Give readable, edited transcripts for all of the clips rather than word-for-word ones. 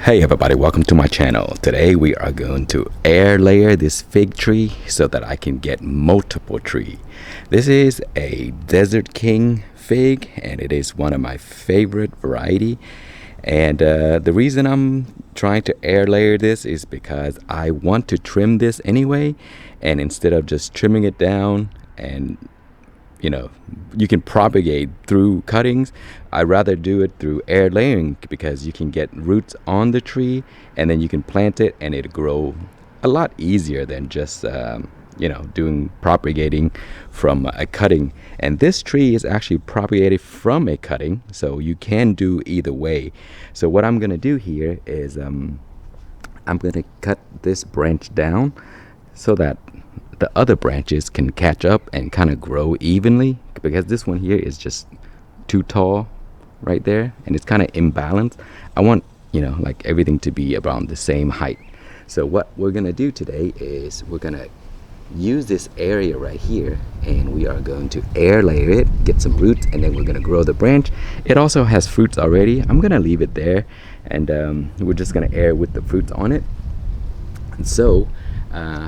Hey everybody, welcome to my channel. Today we are going to air layer this fig tree so that I can get multiple tree. This is a Desert King fig and it is one of my favorite variety. And the reason I'm trying to air layer this is because I want to trim this anyway, and instead of just trimming it down and you can propagate through cuttings, I rather do it through air layering because you can get roots on the tree and then you can plant it and it'll grow a lot easier than just doing propagating from a cutting. And this tree is actually propagated from a cutting, so you can do either way. So what I'm gonna do here is I'm gonna cut this branch down so that the other branches can catch up and kind of grow evenly, because this one here is just too tall right there and it's kind of imbalanced. I want like everything to be around the same height. So what we're gonna do today is we're gonna use this area right here and we are going to air layer it, get some roots, and then we're gonna grow the branch. It also has fruits already. I'm gonna leave it there and we're just gonna air with the fruits on it. And so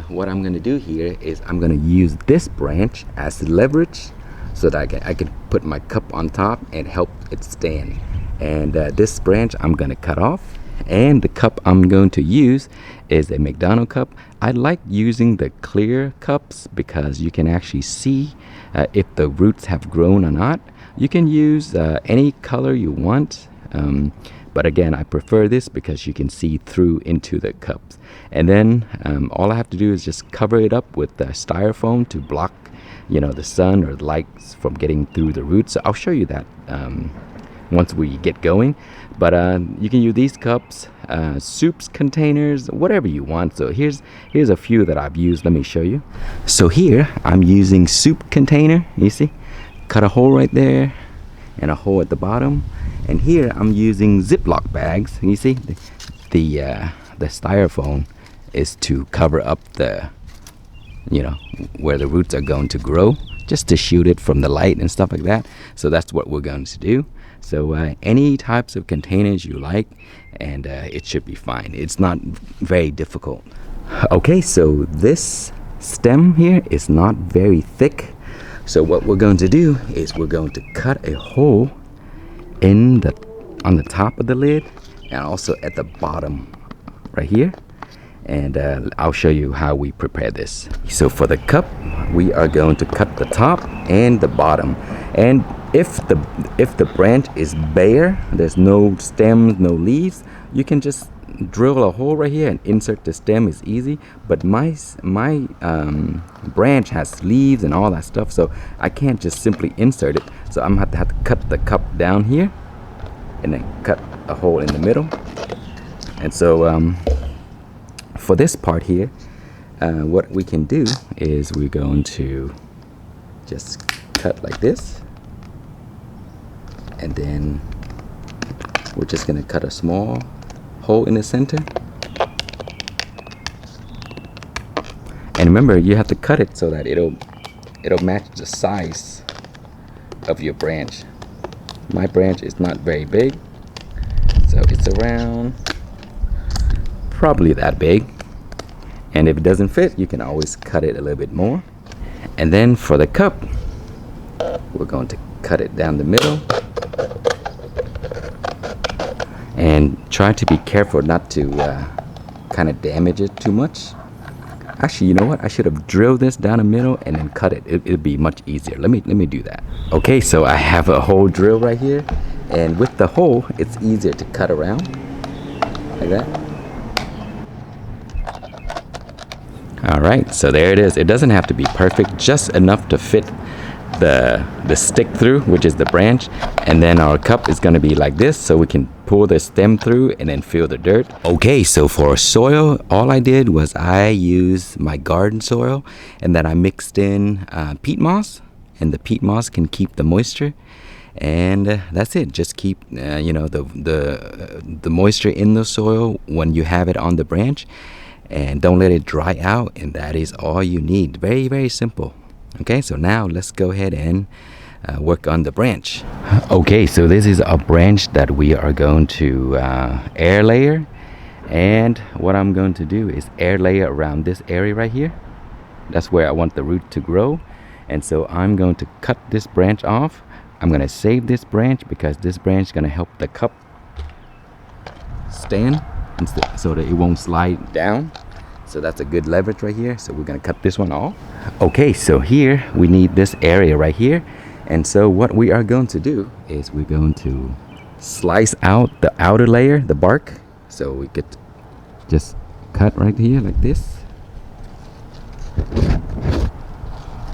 what I'm going to do here is I'm going to use this branch as leverage so that I can put my cup on top and help it stand. And this branch I'm going to cut off, and the cup I'm going to use is a McDonald's cup. I like using the clear cups because you can actually see if the roots have grown or not. You can use any color you want, but again, I prefer this because you can see through into the cups. And then all I have to do is just cover it up with the styrofoam to block the sun or the lights from getting through the roots. So I'll show you that once we get going. But you can use these cups, soups containers, whatever you want. So here's a few that I've used. Let me show you. So here I'm using soup container. You see, cut a hole right there and a hole at the bottom. And here I'm using Ziploc bags. You see, the styrofoam is to cover up the where the roots are going to grow, just to shield it from the light and stuff like that. So that's what we're going to do. So any types of containers you like, and it should be fine. It's not very difficult. Okay, so this stem here is not very thick. So what we're going to do is we're going to cut a hole on the top of the lid and also at the bottom right here, and I'll show you how we prepare this. So for the cup, we are going to cut the top and the bottom, and if the branch is bare, there's no stems, no leaves, you can just drill a hole right here and insert the stem. Is easy. But my branch has leaves and all that stuff, so I can't just simply insert it. So I'm gonna have to cut the cup down here and then cut a hole in the middle. And so for this part here, what we can do is we're going to just cut like this, and then we're just gonna cut a small hole in the center. And remember, you have to cut it so that it'll match the size of your branch. My branch is not very big, so it's around probably that big. And if it doesn't fit, you can always cut it a little bit more. And then for the cup, we're going to cut it down the middle and try to be careful not to kind of damage it too much. Actually, you know what? I should have drilled this down the middle and then cut it. It'd be much easier. Let me do that. Okay, so I have a hole drill right here, and with the hole, it's easier to cut around like that. All right, so there it is. It doesn't have to be perfect, just enough to fit the stick through, which is the branch. And then our cup is going to be like this, so we can pull the stem through and then fill the dirt. Okay, so for soil, all I did was I used my garden soil, and then I mixed in peat moss, and the peat moss can keep the moisture. And that's it. Just keep the moisture in the soil when you have it on the branch, and don't let it dry out. And that is all you need. Very, very simple. Okay, so now let's go ahead and work on the branch. Okay, so this is a branch that we are going to air layer, And what I'm going to do is air layer around this area right here. That's where I want the root to grow. And so I'm going to cut this branch off. I'm going to save this branch because this branch is going to help the cup stand so that it won't slide down. So that's a good leverage right here. So we're going to cut this one off. Okay, so here we need this area right here. And so what we are going to do is we're going to slice out the outer layer, the bark. So we could just cut right here like this.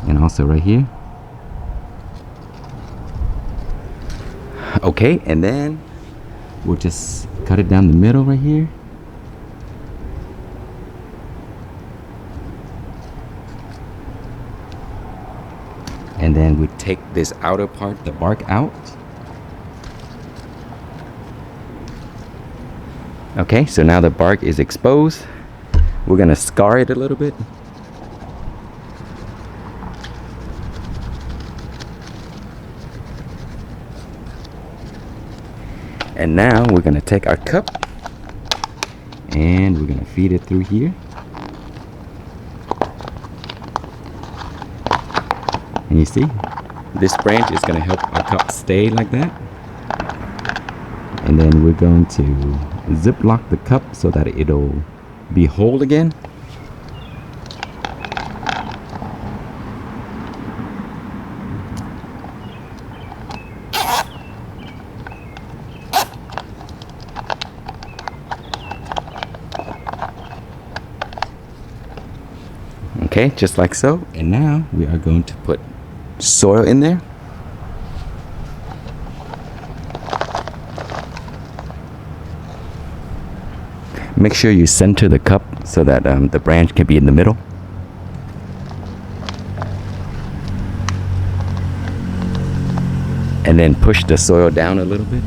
And also right here. Okay, and then we'll just cut it down the middle right here. And then we take this outer part, the bark, out. Okay, so now the bark is exposed. We're gonna scar it a little bit. And now we're gonna take our cup and we're gonna feed it through here. And you see, this branch is gonna help our cup stay like that. And then we're going to ziplock the cup so that it'll be whole again. Okay, just like so. And now we are going to put soil in there. Make sure you center the cup so that the branch can be in the middle. And then push the soil down a little bit.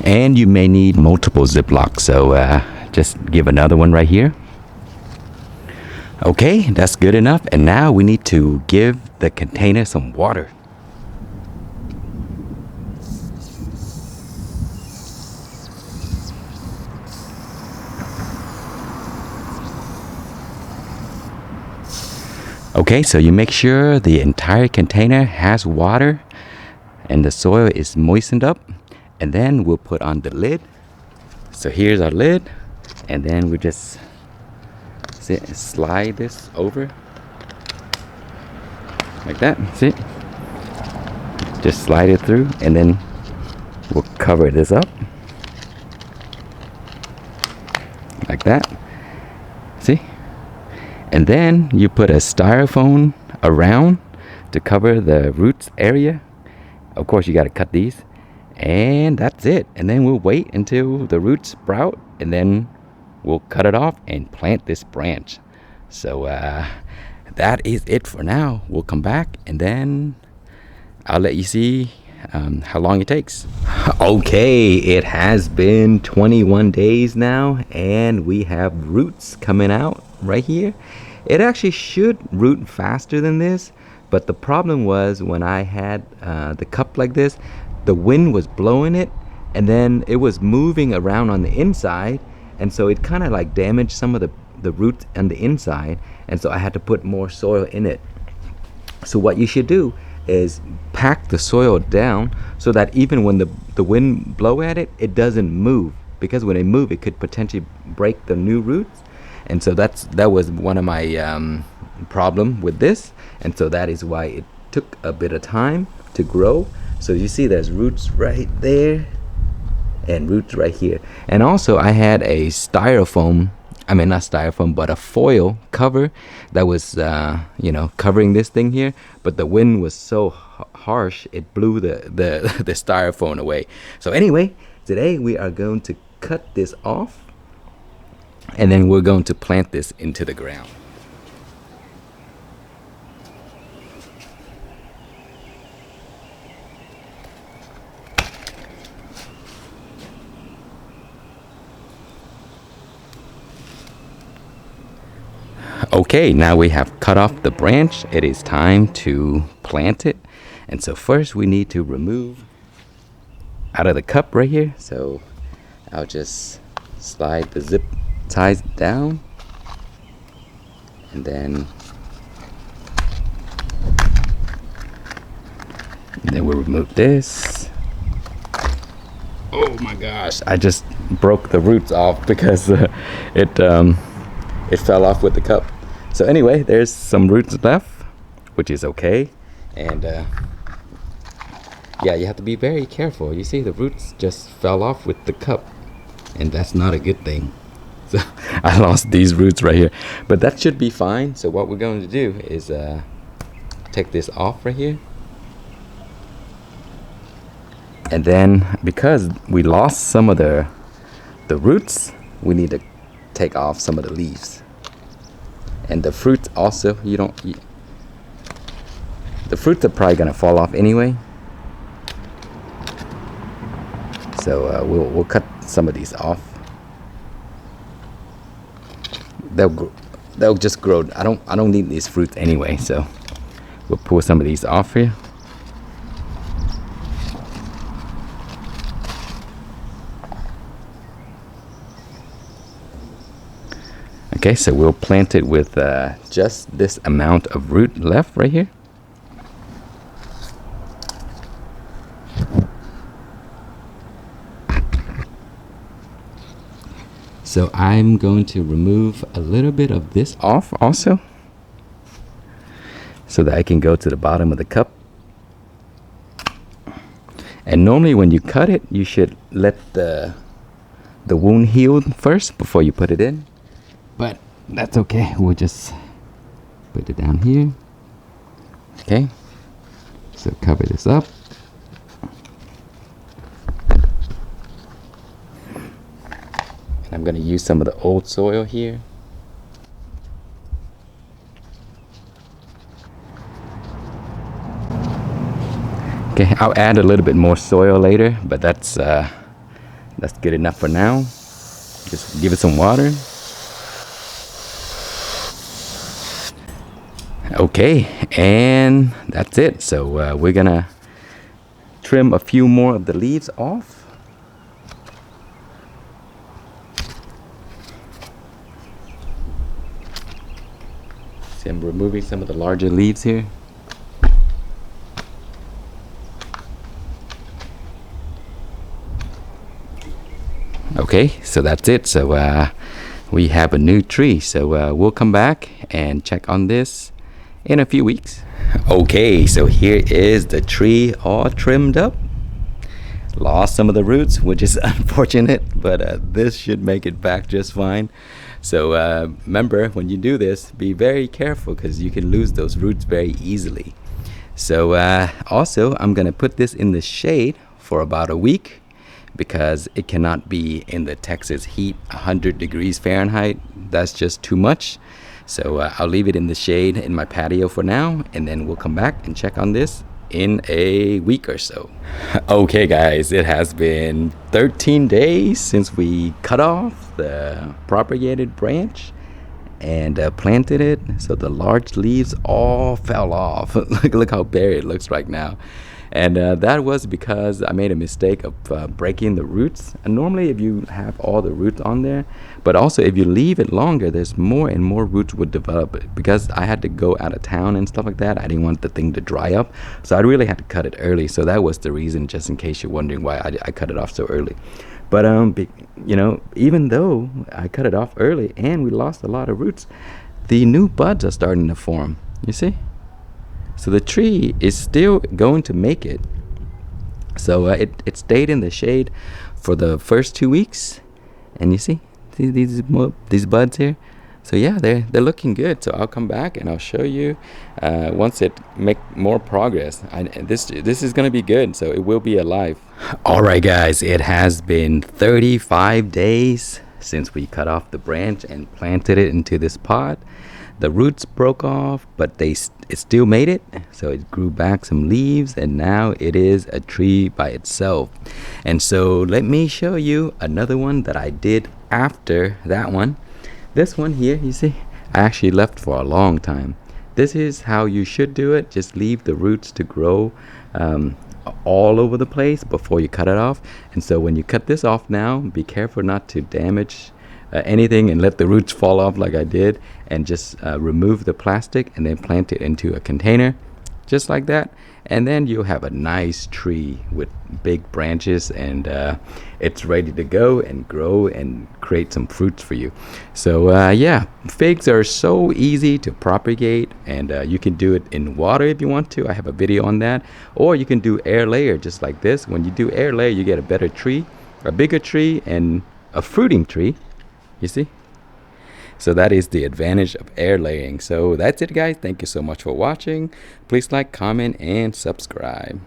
And you may need multiple Ziplocs, so just give another one right here. Okay, that's good enough. And now we need to give the container some water. Okay, so you make sure the entire container has water and the soil is moistened up. And then we'll put on the lid. So here's our lid. And then we just slide this over. Like that, see? Just slide it through and then we'll cover this up. Like that. See? And then you put a styrofoam around to cover the roots area. Of course, you got to cut these. And that's it. And then we'll wait until the roots sprout. And then we'll cut it off and plant this branch. So that is it for now. We'll come back and then I'll let you see how long it takes. Okay, it has been 21 days now. And we have roots coming out right here. It actually should root faster than this, but the problem was when I had the cup like this, the wind was blowing it and then it was moving around on the inside, and so it kind of like damaged some of the roots on the inside, and so I had to put more soil in it. So what you should do is pack the soil down so that even when the wind blow at it, it doesn't move, because when it move it could potentially break the new roots. And so that was one of my problem with this, and so that is why it took a bit of time to grow. So you see there's roots right there and roots right here. And also I had a styrofoam, I mean not styrofoam, but a foil cover that was covering this thing here, but the wind was so harsh it blew the styrofoam away. So anyway, today we are going to cut this off. And then we're going to plant this into the ground. Okay, now we have cut off the branch. It is time to plant it. And so first we need to remove out of the cup right here. So I'll just slide the zip ties down, and then we'll remove this. Oh my gosh, I just broke the roots off because it fell off with the cup. So anyway, there's some roots left, which is okay. And yeah, you have to be very careful. You see, the roots just fell off with the cup, and that's not a good thing. So I lost these roots right here, but that should be fine. So what we're going to do is take this off right here. And then, because we lost some of the roots, we need to take off some of the leaves. And the fruits also, the fruits are probably gonna fall off anyway. So we'll cut some of these off. They'll just grow. I don't need these fruits anyway, so we'll pull some of these off here. Okay, so we'll plant it with just this amount of root left right here. So I'm going to remove a little bit of this off also, so that I can go to the bottom of the cup. And normally when you cut it, you should let the wound heal first before you put it in. But that's okay, we'll just put it down here. Okay, so cover this up. And I'm gonna use some of the old soil here. Okay, I'll add a little bit more soil later, but that's good enough for now. Just give it some water. Okay, and that's it. So we're gonna trim a few more of the leaves off. See, I'm removing some of the larger leaves here. Okay, so that's it. So we have a new tree. So we'll come back and check on this in a few weeks. Okay, so here is the tree all trimmed up. Lost some of the roots, which is unfortunate, but this should make it back just fine. So remember, when you do this, be very careful because you can lose those roots very easily. So also, I'm gonna put this in the shade for about a week because it cannot be in the Texas heat, 100 degrees Fahrenheit. That's just too much. So I'll leave it in the shade in my patio for now, and then we'll come back and check on this in a week or so. Okay guys, it has been 13 days since we cut off the propagated branch and planted it. So the large leaves all fell off. Look how bare it looks right now. And that was because I made a mistake of breaking the roots. And normally if you have all the roots on there, but also if you leave it longer, there's more and more roots would develop. Because I had to go out of town and stuff like that, I didn't want the thing to dry up. So I really had to cut it early. So that was the reason, just in case you're wondering why I cut it off so early. But you know, even though I cut it off early and we lost a lot of roots, the new buds are starting to form, you see? So the tree is still going to make it. So it stayed in the shade for the first 2 weeks, and you see these buds here. So yeah, they're looking good. So I'll come back and I'll show you once it make more progress. This is gonna be good. So it will be alive. All right, guys, it has been 35 days since we cut off the branch and planted it into this pot. The roots broke off, but it still made it. So it grew back some leaves, and now it is a tree by itself. And so let me show you another one that I did after that one. This one here, you see, I actually left for a long time. This is how you should do it. Just leave the roots to grow all over the place before you cut it off. And so when you cut this off now, be careful not to damage anything and let the roots fall off like I did, and just remove the plastic and then plant it into a container just like that, and then you'll have a nice tree with big branches, and it's ready to go and grow and create some fruits for you. So yeah, figs are so easy to propagate, and you can do it in water if you want to. I have a video on that. Or you can do air layer just like this. When you do air layer, you get a better tree, a bigger tree, and a fruiting tree, you see. So that is the advantage of air layering. So that's it, guys. Thank you so much for watching. Please like, comment, and subscribe.